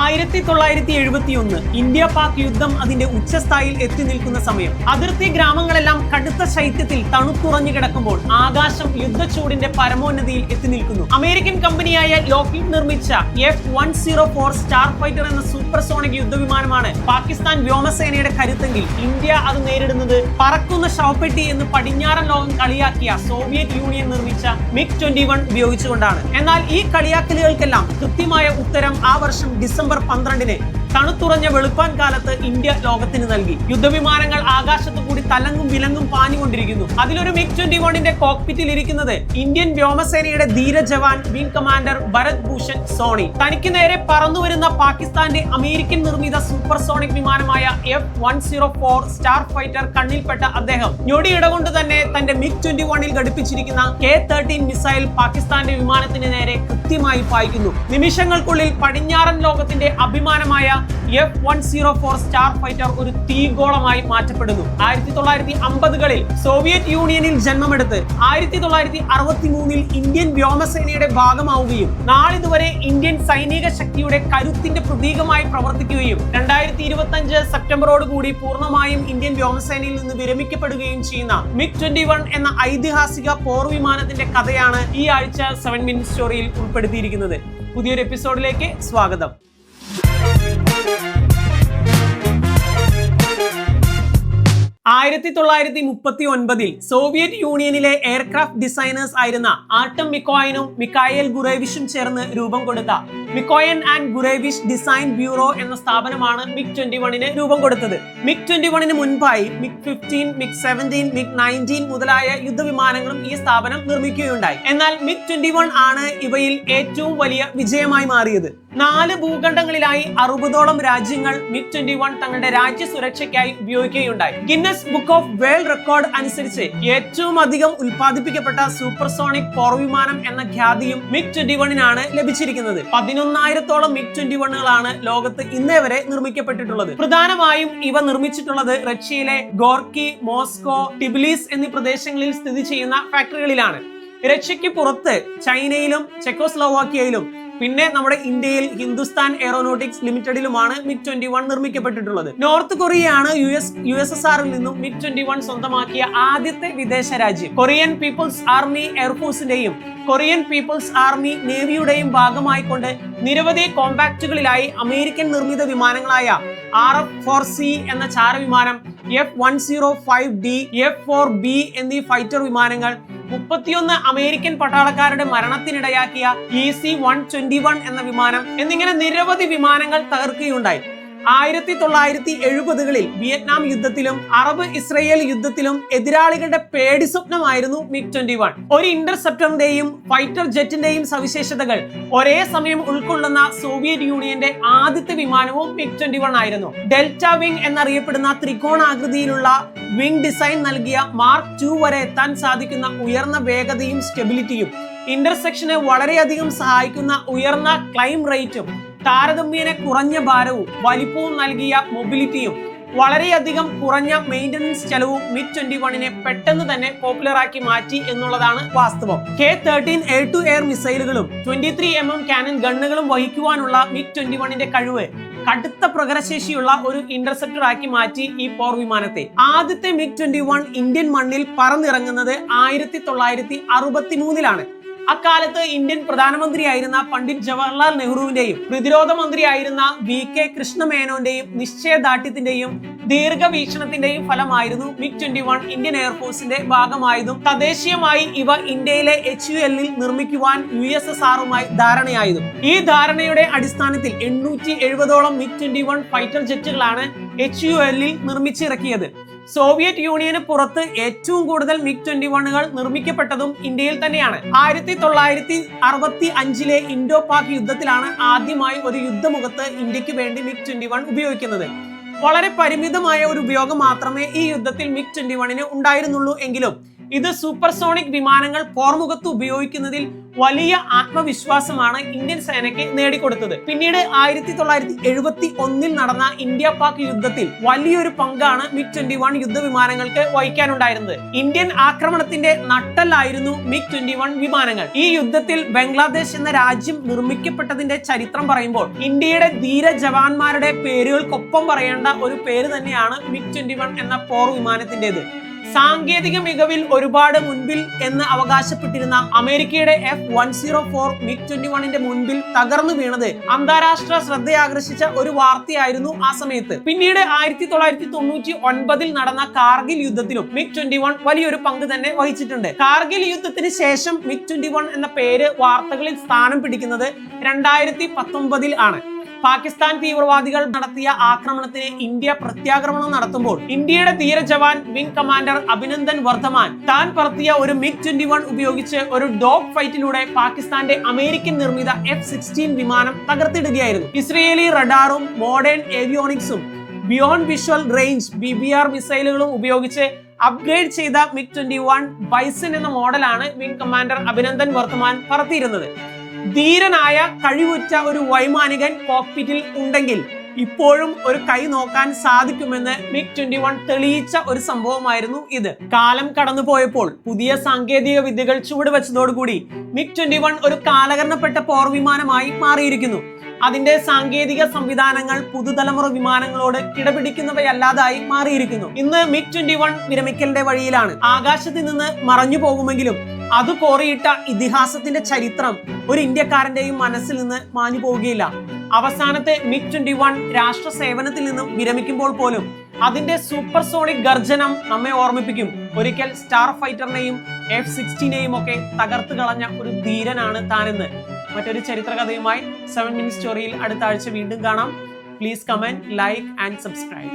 1971 India Pak യുദ്ധം അതിന്റെ ഉച്ചസ്ഥായിയിൽ എത്തി നിൽക്കുന്ന സമയം. അതിർത്തി ഗ്രാമങ്ങളെല്ലാം കടുത്ത ശൈത്യത്തിൽ തണുത്തുറഞ്ഞു കിടക്കുമ്പോൾ ആകാശം യുദ്ധച്ചൂടിന്റെ പരമോന്നതിയിൽ എത്തി നിൽക്കുന്നു. അമേരിക്കൻ കമ്പനിയായ ലോക്ഹീഡ് നിർമ്മിച്ച F-104 സ്റ്റാർ ഫൈറ്റർ എന്ന സൂപ്പർസോണിക് യുദ്ധവിമാനമാണ് പാകിസ്ഥാൻ വ്യോമസേനയുടെ കരുത്തെങ്കിൽ ഇന്ത്യ അത് നേരിടുന്നത് പറക്കുന്ന ശവപ്പെട്ടി എന്ന് പടിഞ്ഞാറൻ ലോകം കളിയാക്കിയ സോവിയറ്റ് യൂണിയൻ നിർമ്മിച്ച MiG-21 ഉപയോഗിച്ചുകൊണ്ടാണ്. എന്നാൽ ഈ കളിയാക്കലുകൾക്കെല്ലാം കൃത്യമായ ഉത്തരം ആ വർഷം ഡിസംബർ 12-ന് തണുത്തുറഞ്ഞ വെളുപ്പാൻ കാലത്ത് ഇന്ത്യ ലോകത്തിന് നൽകി. യുദ്ധവിമാനങ്ങൾ ആകാശത്തു കൂടി തലങ്ങും വിലങ്ങും പാഞ്ഞുകൊണ്ടിരിക്കുന്നു. അതിലൊരു MiG-21ന്റെ കോക്പിറ്റിൽ ഇരിക്കുന്നത് ഇന്ത്യൻ വ്യോമസേനയുടെ ധീര ജവാൻ വിംഗ് കമാൻഡർ ഭരത് ഭൂഷൺ സോണി. തനിക്ക് നേരെ പറന്നുവരുന്ന പാകിസ്ഥാന്റെ അമേരിക്കൻ നിർമ്മിത സൂപ്പർസോണിക് വിമാനമായ F-104 സ്റ്റാർ ഫൈറ്റർ കണ്ണിൽപ്പെട്ട അദ്ദേഹം ഞൊടിയിട കൊണ്ട് തന്നെ തന്റെ MiG-21ൽ ഘടിപ്പിച്ചിരിക്കുന്ന K-13 മിസൈൽ പാകിസ്ഥാന്റെ വിമാനത്തിന് നേരെ കൃത്യമായി പായിക്കുന്നു. നിമിഷങ്ങൾക്കുള്ളിൽ പടിഞ്ഞാറൻ ലോകത്തിന്റെ അഭിമാനമായ F-104 സ്റ്റാർ ഫൈറ്റർ ഒരു തീഗോളമായി മാറ്റപ്പെടുന്നു. 1950കളിൽ സോവിയറ്റ് യൂണിയനിൽ ജന്മമെടുത്ത് 1963-ൽ ഇന്ത്യൻ വ്യോമസേനയുടെ ഭാഗമാവുകയും നാളിതുവരെ ഇന്ത്യൻ സൈനിക ശക്തിയുടെ കരുത്തിന്റെ പ്രതീകമായി പ്രവർത്തിക്കുകയും 2025 സെപ്റ്റംബറോടുകൂടി പൂർണ്ണമായും ഇന്ത്യൻ വ്യോമസേനയിൽ നിന്ന് വിരമിക്കപ്പെടുകയും ചെയ്യുന്ന MiG-21 എന്ന ഐതിഹാസിക പോർവിമാനത്തിന്റെ കഥയാണ് ഈ ആഴ്ച 7 മിനിറ്റ് സ്റ്റോറിയിൽ ഉൾപ്പെടുത്തിയിരിക്കുന്നത്. പുതിയൊരു എപ്പിസോഡിലേക്ക് സ്വാഗതം. 1939-ൽ സോവിയറ്റ് യൂണിയനിലെ എയർക്രാഫ്റ്റ് ഡിസൈനേഴ്സ് ആയിരുന്ന ആർട്ടം മിക്കോയനും മിഖായേൽ ഗുറേവിഷും ചേർന്ന് രൂപം കൊടുത്ത മിക്കോയൻ ആൻഡ് ഗുറേവിഷ് ഡിസൈൻ ബ്യൂറോ എന്ന സ്ഥാപനമാണ് MiG-21ന് രൂപം കൊടുത്തത്. MiG-21ന് മുൻപായി MiG-15, MiG-17, MiG-19 മുതലായ യുദ്ധവിമാനങ്ങളും ഈ സ്ഥാപനം നിർമ്മിക്കുകയുണ്ടായി. എന്നാൽ MiG-21 ആണ് ഇവയിൽ ഏറ്റവും വലിയ വിജയമായി മാറിയത്. 4 ഭൂഖണ്ഡങ്ങളിലായി 60ഓളം രാജ്യങ്ങൾ MiG-21 തങ്ങളുടെ രാജ്യ സുരക്ഷയ്ക്കായി ഉപയോഗിക്കുകയുണ്ടായി. Guinness book of world record അനുസരിച്ച് ഏറ്റവും അധികം ഉൽപ്പാദിപ്പിക്കപ്പെട്ട സൂപ്പർസോണിക് പോർവിമാനം എന്ന ഖ്യാതിയും MiG-21നാണ് ലഭിച്ചിരിക്കുന്നത്. 11,000ഓളം MiG-21കളാണ് ലോകത്ത് ഇന്നേ വരെ നിർമ്മിക്കപ്പെട്ടിട്ടുള്ളത്. പ്രധാനമായും ഇവ നിർമ്മിച്ചിട്ടുള്ളത് റഷ്യയിലെ ഗോർക്കി, മോസ്കോ, ടിബിലിസ് എന്നീ പ്രദേശങ്ങളിൽ സ്ഥിതി ചെയ്യുന്ന ഫാക്ടറികളിലാണ്. റഷ്യക്ക് പുറത്ത് ചൈനയിലും ചെക്കോസ്ലോവാക്യയിലും പിന്നെ നമ്മുടെ ഇന്ത്യയിൽ ഹിന്ദുസ്ഥാൻ എയറോനോട്ടിക്സ് ലിമിറ്റഡിലുമാണ് MiG-21 നിർമ്മിക്കപ്പെട്ടിട്ടുള്ളത്. നോർത്ത് കൊറിയയാണ് USSRൽ നിന്നും MiG-21 സ്വന്തമാക്കിയ ആദ്യത്തെ വിദേശ രാജ്യം. കൊറിയൻ പീപ്പിൾസ് ആർമി എയർഫോഴ്സിന്റെയും കൊറിയൻ പീപ്പിൾസ് ആർമി നേവിയുടെയും ഭാഗമായിക്കൊണ്ട് നിരവധി കോമ്പാക്റ്റുകളിലായി അമേരിക്കൻ നിർമ്മിത വിമാനങ്ങളായ RF-4C എന്ന ചാരവിമാനം, F-105D, F-4B എന്നീ ഫൈറ്റർ വിമാനങ്ങൾ, 31 അമേരിക്കൻ പട്ടാളക്കാരുടെ മരണത്തിനിടയാക്കിയ EC-121 എന്ന വിമാനം എന്നിങ്ങനെ നിരവധി വിമാനങ്ങൾ തകർക്കുകയുണ്ടായി. 1970കളിൽ വിയറ്റ്നാം യുദ്ധത്തിലും അറബ് ഇസ്രയേൽ യുദ്ധത്തിലും എതിരാളികളുടെ പേടി സ്വപ്നമായിരുന്നു MiG-21. ഒരു ഇന്റർസെപ്റ്ററിന്റെയും ഫൈറ്റർ ജെറ്റിന്റെയും സവിശേഷതകൾ ഒരേ സമയം ഉൾക്കൊള്ളുന്ന സോവിയറ്റ് യൂണിയന്റെ ആദ്യത്തെ വിമാനവും MiG-21 ആയിരുന്നു. ഡെൽറ്റ വിംഗ് എന്നറിയപ്പെടുന്ന ത്രികോണാകൃതിയിലുള്ള വിംഗ് ഡിസൈൻ നൽകിയ മാർക്ക് II വരെ എത്താൻ സാധിക്കുന്ന ഉയർന്ന വേഗതയും സ്റ്റെബിലിറ്റിയും, ഇന്റർസെക്ഷന് വളരെയധികം സഹായിക്കുന്ന ഉയർന്ന ക്ലൈം റേറ്റും, താരതമ്യേന കുറഞ്ഞ ഭാരവും വലിപ്പവും നൽകിയ മൊബിലിറ്റിയും, വളരെയധികം കുറഞ്ഞ മെയിൻ്റനൻസ് ചെലവും MiG-21നെ പെട്ടെന്ന് തന്നെ പോപ്പുലർ ആക്കി മാറ്റി എന്നുള്ളതാണ് വാസ്തവം. K-13 എയർ ടു എയർ മിസൈലുകളും 23mm കാനൺ ഗണ്ണുകളും വഹിക്കുവാനുള്ള MiG-21ന്റെ കഴിവ് കടുത്ത പ്രകടനശേഷിയുള്ള ഒരു ഇന്റർസെപ്റ്റർ ആക്കി മാറ്റി ഈ പോർ വിമാനത്തെ. ആദ്യത്തെ MiG-21 ഇന്ത്യൻ മണ്ണിൽ പറന്നിറങ്ങുന്നത് 1963-ലാണ്. അക്കാലത്ത് ഇന്ത്യൻ പ്രധാനമന്ത്രിയായിരുന്ന പണ്ഡിറ്റ് ജവഹർലാൽ നെഹ്റുവിന്റെയും പ്രതിരോധ മന്ത്രിയായിരുന്ന VK കൃഷ്ണമേനോന്റെയും നിശ്ചയദാർഢ്യത്തിന്റെയും ദീർഘവീക്ഷണത്തിന്റെയും ഫലമായിരുന്നു MiG-21 ഇന്ത്യൻ എയർഫോഴ്സിന്റെ ഭാഗമായതും തദ്ദേശീയമായി ഇവ ഇന്ത്യയിലെ HULൽ നിർമ്മിക്കുവാൻ USSRുമായി ധാരണയായതും. ഈ ധാരണയുടെ അടിസ്ഥാനത്തിൽ 870ഓളം MiG-21 ഫൈറ്റർ ജെറ്റുകളാണ് HULൽ നിർമ്മിച്ചിറക്കിയത്. സോവിയറ്റ് യൂണിയന് പുറത്ത് ഏറ്റവും കൂടുതൽ MiG-21കൾ നിർമ്മിക്കപ്പെട്ടതും ഇന്ത്യയിൽ തന്നെയാണ്. 1965-ലെ ഇൻഡോ പാക് യുദ്ധത്തിലാണ് ആദ്യമായി ഒരു യുദ്ധമുഖത്ത് ഇന്ത്യക്ക് വേണ്ടി MiG-21 ഉപയോഗിക്കുന്നത്. വളരെ പരിമിതമായ ഒരു ഉപയോഗം മാത്രമേ ഈ യുദ്ധത്തിൽ MiG-21ന് ഉണ്ടായിരുന്നുള്ളൂ എങ്കിലും ഇത് സൂപ്പർസോണിക് വിമാനങ്ങൾ പോർമുഖത്ത് ഉപയോഗിക്കുന്നതിൽ വലിയ ആത്മവിശ്വാസമാണ് ഇന്ത്യൻ സേനയ്ക്ക് നേടിക്കൊടുത്തത്. പിന്നീട് 1971 നടന്ന ഇന്ത്യ പാക് യുദ്ധത്തിൽ വലിയൊരു പങ്കാണ് MiG-21 യുദ്ധവിമാനങ്ങൾക്ക് വഹിക്കാനുണ്ടായിരുന്നത്. ഇന്ത്യൻ ആക്രമണത്തിന്റെ നട്ടെല്ലായിരുന്നു MiG-21 വിമാനങ്ങൾ. ഈ യുദ്ധത്തിൽ ബംഗ്ലാദേശ് എന്ന രാജ്യം നിർമ്മിക്കപ്പെട്ടതിന്റെ ചരിത്രം പറയുമ്പോൾ ഇന്ത്യയുടെ ധീര ജവാന്മാരുടെ പേരുകൾക്കൊപ്പം പറയേണ്ട ഒരു പേര് തന്നെയാണ് MiG-21 എന്ന പോർ വിമാനത്തിന്റേത്. സാങ്കേതിക മികവിൽ ഒരുപാട് മുൻപിൽ എന്ന് അവകാശപ്പെട്ടിരുന്ന അമേരിക്കയുടെ F-104 MiG-21ന്റെ മുൻപിൽ തകർന്നു വീണത് അന്താരാഷ്ട്ര ശ്രദ്ധയാകർഷിച്ച ഒരു വാർത്തയായിരുന്നു ആ സമയത്ത്. പിന്നീട് 1999 നടന്ന കാർഗിൽ യുദ്ധത്തിലും MiG-21 വലിയൊരു പങ്ക് തന്നെ വഹിച്ചിട്ടുണ്ട്. കാർഗിൽ യുദ്ധത്തിന് ശേഷം MiG-21 എന്ന പേര് വാർത്തകളിൽ സ്ഥാനം പിടിക്കുന്നത് 2019 ആണ്. പാകിസ്ഥാൻ തീവ്രവാദികൾ നടത്തിയ ആക്രമണത്തിന് ഇന്ത്യ പ്രത്യാക്രമണം നടത്തുമ്പോൾ ഇന്ത്യയുടെ ധീര ജവാൻ വിംഗ് കമാൻഡർ അഭിനന്ദൻ വർദ്ധമാൻ താൻ പറത്തിയ ഒരു MiG-21 ഉപയോഗിച്ച് ഒരു ഡോഗ് ഫൈറ്റിലൂടെ പാകിസ്ഥാന്റെ അമേരിക്കൻ നിർമ്മിത F-16 വിമാനം തകർത്തിടുകയായിരുന്നു. ഇസ്രയേലി റഡാറും മോഡേൺ ഏവിയോണിക്സും ബിയോണ്ട് വിഷ്വൽ റേഞ്ച് BBR മിസൈലുകളും ഉപയോഗിച്ച് അപ്ഗ്രേഡ് ചെയ്ത MiG-21 ബൈസൺ എന്ന മോഡലാണ് വിംഗ് കമാൻഡർ അഭിനന്ദൻ വർദ്ധമാൻ പറത്തിയിരുന്നത്. ധീരനായ കഴിവുറ്റ ഒരു വൈമാനികൻ കോക്പിറ്റിൽ ഉണ്ടെങ്കിൽ ഇപ്പോഴും ഒരു കൈ നോക്കാൻ സാധിക്കുമെന്ന് MiG-21 തെളിയിച്ച ഒരു സംഭവമായിരുന്നു ഇത്. കാലം കടന്നുപോയപ്പോൾ പുതിയ സാങ്കേതിക വിദ്യകൾ ചുവടുവെച്ചതോടുകൂടി MiG-21 ഒരു കാലഹരണപ്പെട്ട പോർ വിമാനമായി മാറിയിരിക്കുന്നു. അതിന്റെ സാങ്കേതിക സംവിധാനങ്ങൾ പുതുതലമുറ വിമാനങ്ങളോട് കിടപിടിക്കുന്നവയല്ലാതായി മാറിയിരിക്കുന്നു. ഇന്ന് MiG-21 വിരമിക്കലിന്റെ വഴിയിലാണ്. ആകാശത്ത് നിന്ന് മറഞ്ഞു പോകുമെങ്കിലും അത് കോറിയിട്ട ഇതിഹാസത്തിന്റെ ചരിത്രം ഒരു ഇന്ത്യക്കാരന്റെയും മനസ്സിൽ നിന്ന് മാഞ്ഞു പോവുകയില്ല. അവസാനത്തെ MiG-21 രാഷ്ട്ര സേവനത്തിൽ നിന്നും വിരമിക്കുമ്പോൾ പോലും അതിന്റെ സൂപ്പർസോണിക് ഗർജനം നമ്മെ ഓർമ്മിപ്പിക്കും. ഒരിക്കൽ സ്റ്റാർ ഫൈറ്ററിനെയും F-16നെയും ഒക്കെ തകർത്ത് കളഞ്ഞ ഒരു ധീരനാണ് താനെന്ന്. മറ്റൊരു ചരിത്ര കഥയുമായി 7 Minute സ്റ്റോറിയിൽ അടുത്ത ആഴ്ച വീണ്ടും കാണാം. Please comment, like and subscribe.